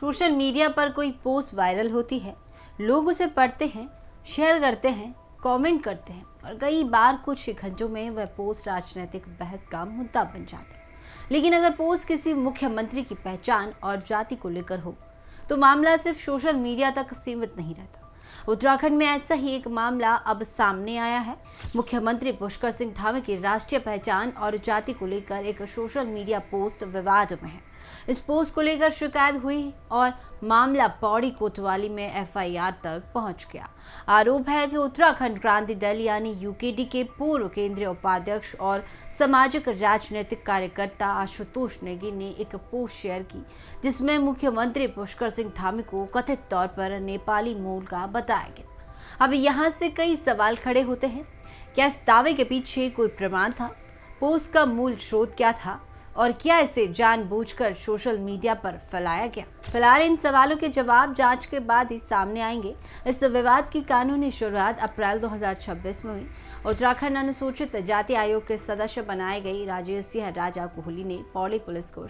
Social media पर कोई post viral होती है, लोग उसे पढ़ते हैं, शेयर करते हैं, कमेंट करते हैं और कई बार कुछ घंटों में वह पोस्ट राजनीतिक बहस का मुद्दा बन जाती है। लेकिन अगर पोस्ट किसी मुख्यमंत्री की पहचान और जाति को लेकर हो तो मामला सिर्फ सोशल मीडिया तक सीमित नहीं रहता। उत्तराखंड में ऐसा ही एक मामला अब सामने आया है। मुख्यमंत्री पुष्कर सिंह धामी की राष्ट्रीय पहचान और जाति को लेकर एक सोशल मीडिया पोस्ट विवाद में है। इस पोस्ट को लेकर शिकायत हुई और मामला पौड़ी कोतवाली में एफआईआर तक पहुंच गया। आरोप है कि उत्तराखंड क्रांति दल यानी यूकेडी के पूर्व केंद्रीय उपाध्यक्ष और सामाजिक राजनीतिक कार्यकर्ता आशुतोष नेगी ने एक पोस्ट शेयर की, जिसमें मुख्यमंत्री पुष्कर सिंह धामी को कथित तौर पर नेपाली मूल का बताया गया। अब यहाँ से कई सवाल खड़े होते हैं। क्या इस दावे के पीछे कोई प्रमाण था? पोस्ट का मूल स्रोत क्या था और क्या इसे जानबूझकर सोशल मीडिया पर फैलाया गया? फिलहाल इन सवालों के जवाब जांच के बाद ही सामने आएंगे। इस विवाद की कानूनी शुरुआत अप्रैल 2026 में हुई। उत्तराखंड अनुसूचित जाति आयोग के सदस्य बनाए गए राजेश सिंह राजा कोहली ने पौड़ी पुलिस को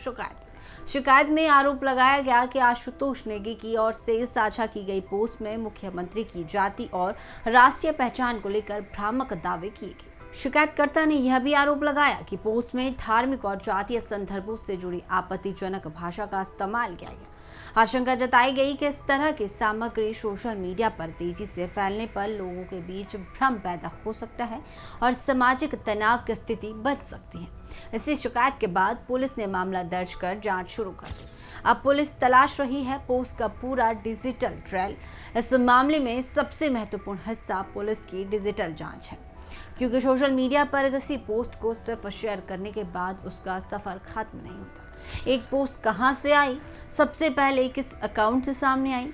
शिकायत में आरोप लगाया गया कि आशुतोष नेगी की ओर से साझा की गई पोस्ट में मुख्यमंत्री की जाति और राष्ट्रीय पहचान को लेकर भ्रामक दावे किए गए। शिकायतकर्ता ने यह भी आरोप लगाया कि पोस्ट में धार्मिक और जातीय संदर्भों से जुड़ी आपत्तिजनक भाषा का इस्तेमाल किया गया। आशंका जताई गई कि इस तरह की सामग्री सोशल मीडिया पर तेजी से फैलने पर लोगों के बीच भ्रम पैदा हो सकता है और सामाजिक तनाव की स्थिति बन सकती है। इसी शिकायत के बाद पुलिस ने मामला दर्ज कर जांच शुरू कर दी। अब पुलिस तलाश रही है पोस्ट का पूरा डिजिटल ट्रेल। इस मामले में सबसे महत्वपूर्ण हिस्सा पुलिस की डिजिटल जाँच है, क्योंकि सोशल मीडिया पर किसी पोस्ट को सिर्फ शेयर करने के बाद उसका सफर खत्म नहीं होता। एक पोस्ट कहां से आई, सबसे पहले किस अकाउंट से सामने आई,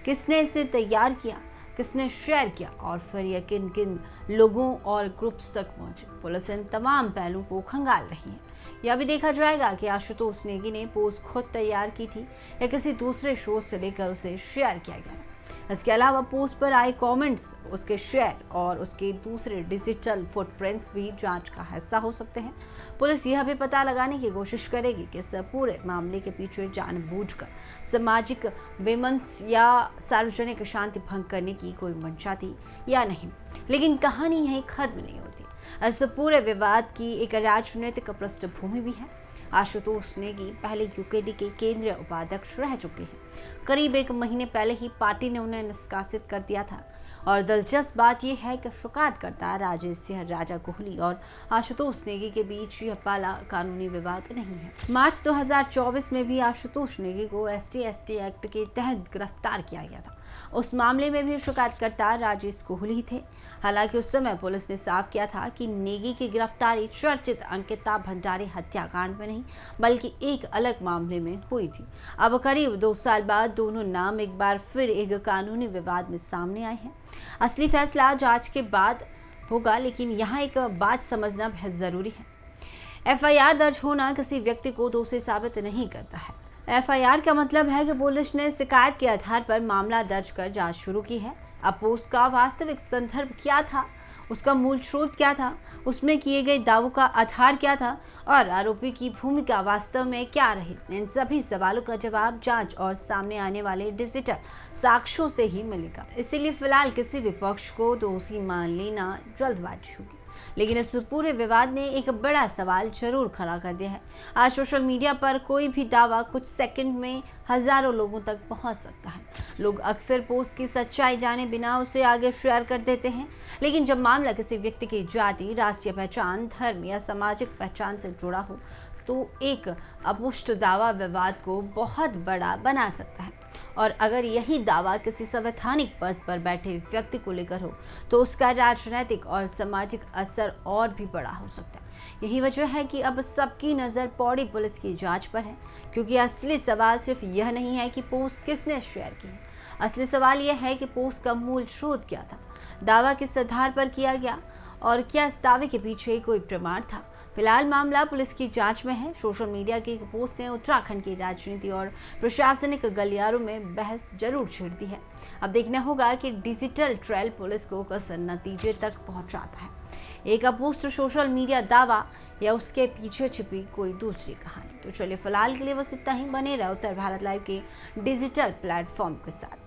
किसने इसे तैयार किया, किसने शेयर किया और फिर यह किन किन लोगों और ग्रुप्स तक पहुंचे, पुलिस इन तमाम पहलुओं को खंगाल रही है। यह भी देखा जाएगा कि आशुतोष नेगी ने पोस्ट खुद तैयार की थी या किसी दूसरे स्रोत से लेकर उसे शेयर किया गया था। इसके अलावा पोस्ट पर आए कमेंट्स, उसके शेयर और उसके दूसरे डिजिटल फुटप्रिंट्स भी जांच का हिस्सा हो सकते हैं। पुलिस यह भी पता लगाने की कोशिश करेगी कि इस पूरे मामले के पीछे जानबूझकर सामाजिक विमंस या सार्वजनिक शांति भंग करने की कोई मंशा थी या नहीं। लेकिन कहानी यहीं खत्म नहीं होती। इस पूरे विवाद की एक राजनीतिक पृष्ठभूमि भी है। आशुतोष नेगी पहले यूकेडी के केंद्रीय उपाध्यक्ष रह चुके हैं। करीब 1 महीने पहले ही पार्टी ने उन्हें निष्कासित कर दिया था। और दिलचस्प बात यह है कि शिकायतकर्ता राजेश सिंह राजा कोहली और आशुतोष नेगी के बीच यह पहला कानूनी विवाद नहीं है। मार्च 2024 में भी आशुतोष नेगी को ST/ST एक्ट के तहत गिरफ्तार किया गया था। उस मामले में भी शिकायतकर्ता राजेश कोहली थे। हालांकि उस समय पुलिस ने साफ किया था कि नेगी की गिरफ्तारी चर्चित अंकिता भंडारी हत्याकांड में नहीं बल्कि एक अलग मामले में हुई थी। अब करीब 2 साल बाद दोनों नाम एक बार फिर एक कानूनी विवाद में सामने आए हैं। असली फैसला जांच के बाद होगा, लेकिन यहाँ एक बात समझना बहुत जरूरी है। FIR दर्ज होना किसी व्यक्ति को दोषी साबित नहीं करता है। FIR का मतलब है कि पुलिस ने शिकायत के आधार पर मामला दर्ज कर जांच शुरू की है। अब पोस्ट का वास्तविक संदर्भ क्या था, उसका मूल स्रोत क्या था, उसमें किए गए दावों का आधार क्या था और आरोपी की भूमिका वास्तव में क्या रही, इन सभी सवालों का जवाब जांच और सामने आने वाले डिजिटल साक्ष्यों से ही मिलेगा। इसीलिए फिलहाल किसी भी पक्ष को दोषी मान लेना जल्दबाजी होगी। लेकिन इस पूरे विवाद ने एक बड़ा सवाल जरूर खड़ा कर दिया है। आज सोशल मीडिया पर कोई भी दावा कुछ सेकंड में हजारों लोगों तक पहुंच सकता है। लोग अक्सर पोस्ट की सच्चाई जाने बिना उसे आगे शेयर कर देते हैं, लेकिन जब मामला किसी व्यक्ति की जाति, राष्ट्रीय पहचान, धर्म या सामाजिक पहचान से जुड़ा हो तो एक अपुष्ट दावा विवाद को बहुत बड़ा बना सकता है। और अगर यही दावा किसी संवैधानिक पद पर बैठे व्यक्ति को लेकर हो तो उसका राजनीतिक और सामाजिक असर और भी बड़ा हो सकता है। यही वजह है कि अब सबकी नज़र पौड़ी पुलिस की जांच पर है, क्योंकि असली सवाल सिर्फ यह नहीं है कि पोस्ट किसने शेयर की है। असली सवाल यह है कि पोस्ट का मूल स्रोत क्या था, दावा किस आधार पर किया गया और क्या इस दावे के पीछे कोई प्रमाण था। फिलहाल मामला पुलिस की जांच में है। सोशल मीडिया की एक पोस्ट ने उत्तराखंड की राजनीति और प्रशासनिक गलियारों में बहस जरूर छेड़ दी है। अब देखना होगा कि डिजिटल ट्रेल पुलिस को किस नतीजे तक पहुंचाता है। एक अपोस्ट सोशल मीडिया दावा या उसके पीछे छिपी कोई दूसरी कहानी। तो चलिए फिलहाल के लिए बस इतना ही। बने रहो उत्तर भारत लाइव के डिजिटल प्लेटफॉर्म के साथ।